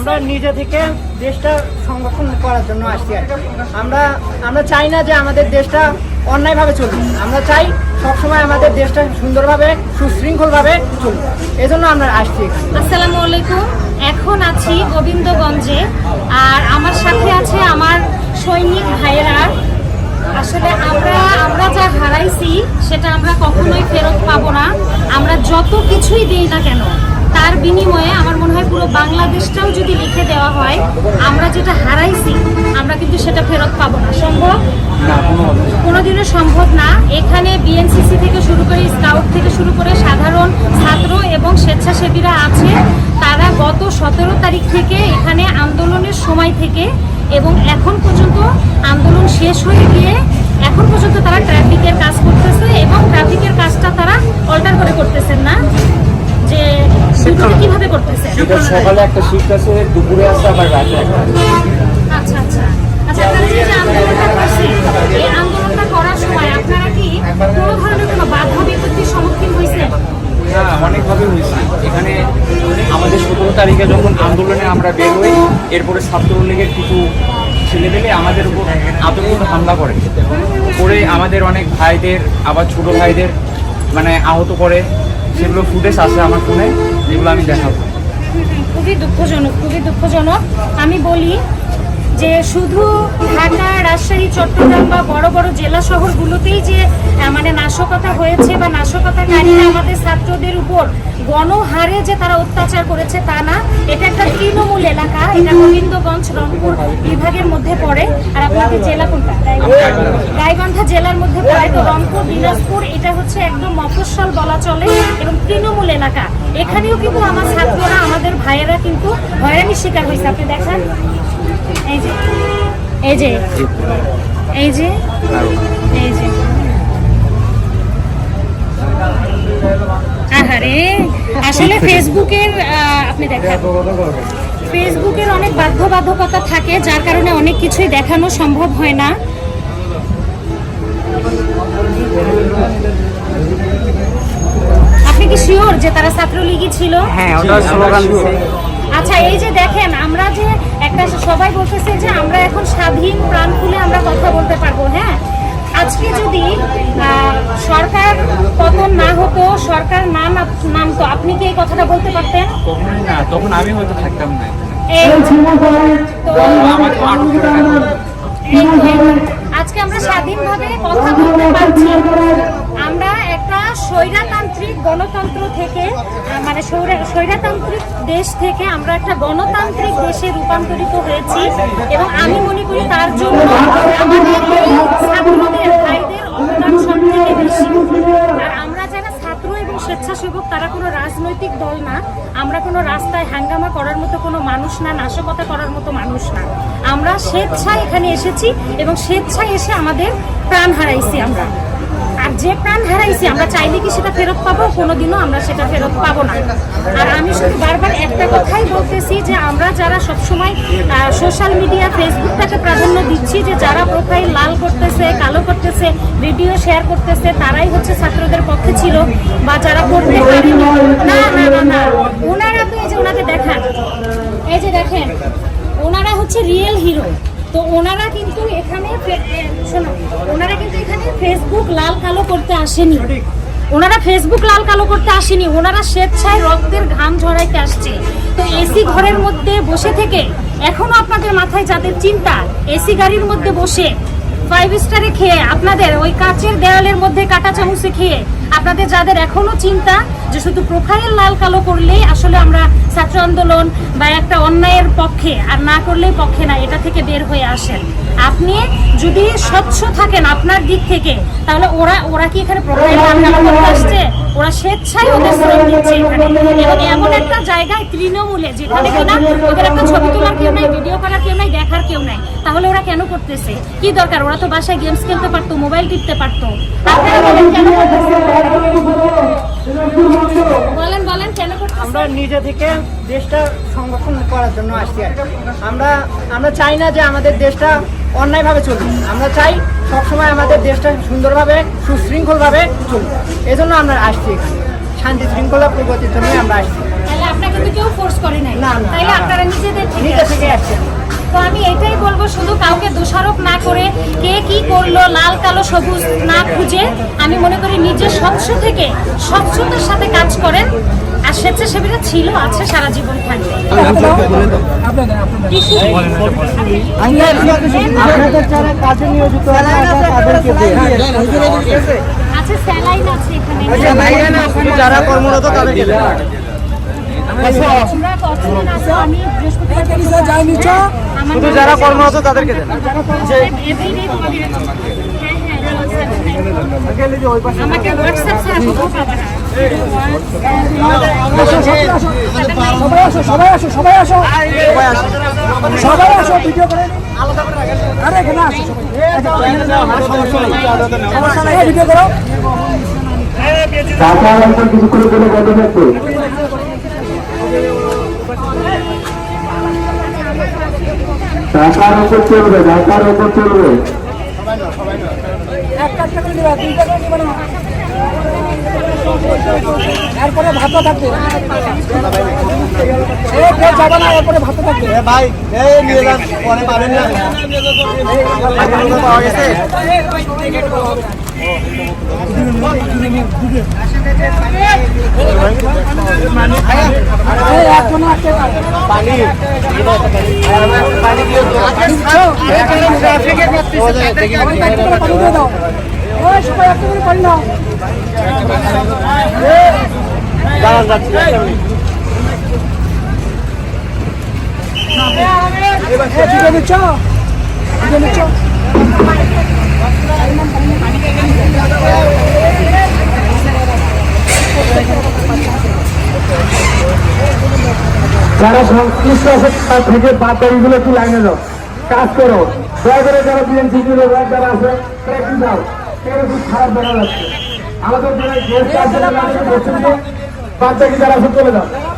আমরা নিজে থেকে দেশটা সংরক্ষণ করার জন্য আসছি আর কি। আমরা চাই না যে আমাদের দেশটা অন্যায়ভাবে চলবে। আমরা চাই সবসময় আমাদের দেশটা সুন্দরভাবে সুশৃঙ্খলভাবে চলবে। এজন্য আমরা আসছি এখানে। আসসালামু আলাইকুম। এখন আছি গোবিন্দগঞ্জে, আর আমার সাথে আছে আমার সৈনিক ভাইয়েরা। আসলে আমরা যা হারাইছি সেটা আমরা কখনোই ফেরত পাবো না। আমরা যত কিছুই দিই না কেন, তার বিনিময়ে আমার মনে হয় পুরো বাংলাদেশটাও যদি লিখে দেওয়া হয়, আমরা যেটা হারাইছি আমরা কিন্তু সেটা ফেরত পাবো না। সম্ভব না, কোনোদিনও সম্ভব না। এখানে বিএনসিসি থেকে শুরু করে, স্কাউট থেকে শুরু করে সাধারণ ছাত্র এবং স্বেচ্ছাসেবীরা আছে। তারা গত 17 তারিখ থেকে এখানে আন্দোলনের সময় থেকে এবং এখন পর্যন্ত আন্দোলন শেষ হয়ে গিয়ে এখন পর্যন্ত তারা ট্রাফিকের কাজ করতেছে, এবং ট্রাফিকের কাজটা তারা অল্টার করে করতেছেন না, যে কিভাবে করতেছে। সকালে একটা শিফট আছে, দুপুরে আছে, আবার রাতে একটা। আচ্ছা আচ্ছা আচ্ছা, আপনারা যে আন্দোলনটা করছেন, এই আন্দোলনটা করার সময় আপনারা কি কোনো ধরনের কোনো বাধা বিপত্তির সম্মুখীন হয়েছেন? হ্যাঁ, অনেকভাবে হয়েছে। এখানে আমাদের 17 তারিখে যখন আন্দোলনে আমরা বের হই, এরপরে ছাত্রলীগের কিছু ছেলেপেলে আমাদের উপর আতঙ্ক হামলা করে আমাদের অনেক ভাইদের, আবার ছোট ভাইদের মানে আহত করে। সেগুলো ফুটেজ আছে আমার ফোনে, যেগুলো আমি দেখাবো। খুবই দুঃখজনক, খুবই দুঃখজনক। আমি বলি যে শুধু ঢাকা, রাজশাহী, চট্টগ্রাম বা বড় বড় জেলা শহরগুলোতেই যে মানে নাশকতা হয়েছে বা নাশকতাকারীরা আমাদের ছাত্রদের উপর গণহারে যে তারা অত্যাচার করেছে তা না। এটা একটা তৃণমূল এলাকা, এটা গোবিন্দগঞ্জ রংপুর বিভাগের মধ্যে পড়ে। আর আপনাদের জেলা কোনটা? গাইবান্ধা জেলার মধ্যে পড়ে। তো রংপুর, দিনাজপুর এটা হচ্ছে একদম মফস্বল বলা চলে এবং তৃণমূল এলাকা। এখানেও কিন্তু আমার ছাত্ররা, আমাদের ভাইয়েরা কিন্তু হয়রানির শিকার হয়েছে। আপনি দেখেন, এই যে এই যে এই যে এই যে আহারে, আসলে ফেসবুকের আপনি দেখেন, ফেসবুকের অনেক বাধ্যবাধকতা থাকে, যার কারণে অনেক কিছুই দেখানো সম্ভব হয় না। আপনি কি শিওর যে তারা ছাত্রলীগই ছিল? হ্যাঁ, ওটা স্লোগান দিছে। আচ্ছা, এই যে দেখেন, আমরা যে একটা সবাই বলতেছে যে আমরা এখন স্বাধীন প্রাণ খুলে আমরা কথা বলতে পারবো। হ্যাঁ, আজকে যদি সরকার পতন না হতো, সরকার না নামতো, আপনি কি এই কথাটা বলতে পারতেন? কখনোই না, তখন আমি হয়তো থাকতাম না। আজকে আমরা স্বাধীনভাবে কথা বলতে পারছি। আমরা একটা স্বৈরতান্ত্রিক গণতন্ত্র থেকে, মানে স্বৈরতান্ত্রিক দেশ থেকে আমরা একটা গণতান্ত্রিক দেশে রূপান্তরিত হয়েছি, এবং আমি মনে করি তার জন্য আমাদের এই ছাত্রদের, ভাইদের অবদান সব থেকে বেশি। আর আমরা যারা ছাত্র এবং স্বেচ্ছাসেবক, তারা কোনো রাজনৈতিক দল না, আমরা কোনো রাস্তায় হাঙ্গামা করার মতো কোনো মানুষ না, নাশকতা করার মতো মানুষ না। আমরা স্বেচ্ছায় এখানে এসেছি এবং স্বেচ্ছায় এসে আমাদের প্রাণ হারাইছি আমরা। আর যে প্রাণ হারাইছি আমরা চাইলে কি সেটা ফেরত পাবো? কোনোদিনও আমরা সেটা ফেরত পাবো না। আর আমি শুধু বারবার একটা কথাই বলতেছি যে আমরা যারা সবসময় সোশ্যাল মিডিয়া, ফেসবুকটাকে প্রাধান্য দিচ্ছি, যে যারা প্রোফাইল লাল করতেছে, কালো করতেছে, ভিডিও শেয়ার করতেছে, তারাই হচ্ছে ছাত্রদের পক্ষে ছিল, বা যারা করতে পারেনি। না না না না, ওনারা তো এই যে ওনাকে দেখান, এই যে দেখেন, ওনারা হচ্ছে রিয়েল হিরো। তো ওনারা কিন্তু এখানে শোনো, ওনারা কিন্তু এখানে ফেসবুক লাল কালো করতে আসেনি, ওনারা ফেসবুক লাল কালো করতে আসেনি, ওনারা স্বেচ্ছায় রক্তের ঘাম ঝরাইতে আসছে। তো এসি ঘরের মধ্যে বসে থেকে এখনো আপনাদের মাথায় যাদের চিন্তা, এসি গাড়ির মধ্যে বসে 5 স্টারে খেয়ে, আপনাদের ওই কাচের দেওয়ালের মধ্যে কাটা চামচে খেয়ে, আপনাদের যাদের এখনো চিন্তা যে শুধু প্রোফাইল লাল কালো করলেই আসলে আমরা ছাত্র আন্দোলন বা একটা অন্যায়ের পক্ষে, আর না করলেই পক্ষে না, এটা থেকে বের হয়ে আসেন। আপনি যদি স্বচ্ছ থাকেন আপনার দিক থেকে, তাহলে ওরা কি এখানে প্রোফাইল লাল কালো করতে আসছে? ওরা স্বেচ্ছায় ওদের শ্রম দিচ্ছে এখানে, এবং এমন একটা জায়গায় তৃণমূলে, যেখানে কিনা ওদের একটা ছবি তোলার কেউ নাই, ভিডিও করার কেউ নাই, দেখার কেউ নাই, তাহলে ওরা কেন করতেছে? কি দরকার? ওরা তো বাসায় গেমস খেলতে পারতো, মোবাইল টিপতে পারতো। আপনারা বলেন কেন করতেছে? বলেন বলেন কেন করতেছে? আমরা নিজে থেকে দেশটা সংরক্ষণ করার জন্য আসছি আর কি। আমরা চাই না যে আমাদের দেশটা অন্যায়ভাবে চলবে। আমরা চাই সবসময় আমাদের দেশটা সুন্দরভাবে সুশৃঙ্খলভাবে চলবে। এজন্য আমরা আসছি এখানে, শান্তি শৃঙ্খলা প্রগতির জন্যই আমরা আসছি। তাহলে আপনাকে তো কেউ ফোর্স করে নাই? না, না। তাইলে আপনারা নিজেদের নিজে থেকে আসছে। তো আমি এটাই বলবো, শুধু কাউকে দোষারোপ না করে কে কি করলো লাল কালো সবুজ না খুঁজে আমি মনে করি নিজে স্বচ্ছতার সাথে কাজ করেন। আর স্বেচ্ছাসেবীরা ছিল, আছে, সারা জীবন থাকবে। আপনাদের যারা কাজে নিয়োজিত তাদেরকে দেন। আছে স্যালাইন আছে এখানে, যারা কর্মরত তাদেরকে দেন। আমরা কতজন আছে, আমি বৃহস্পতিবার শুধু যারা কর্মরত তাদেরকে দেন। আমাকে হোয়াটসঅ্যাপ ছাড়া কোথাও পাবে না। ভিডিও করে আরে এখানে আসো সবাই ভিডিও করো। কিছুক্ষণ করে বন্ধ থাকবে। ঢাকার উপর চলবে, ঢাকার উপর চলবে। এরপরে ভাত থাকবে, যাবে না, এরপরে ভাত থাকবে। ভাই এই নিয়ে যান, পরে পাবেন না। পাওয়া গেছে যারা সংশ্লিষ্ট আছে তার থেকে বাদদারিগুলো একটু লাইনে যাও, কাজ করো। দয়া করে যারা বিএনসি যারা আছে তারা একটু যাও, সেটা খুব খারাপ দেখা যাচ্ছে। আমাদের যারা বাদদারি যারা আছে চলে যাও।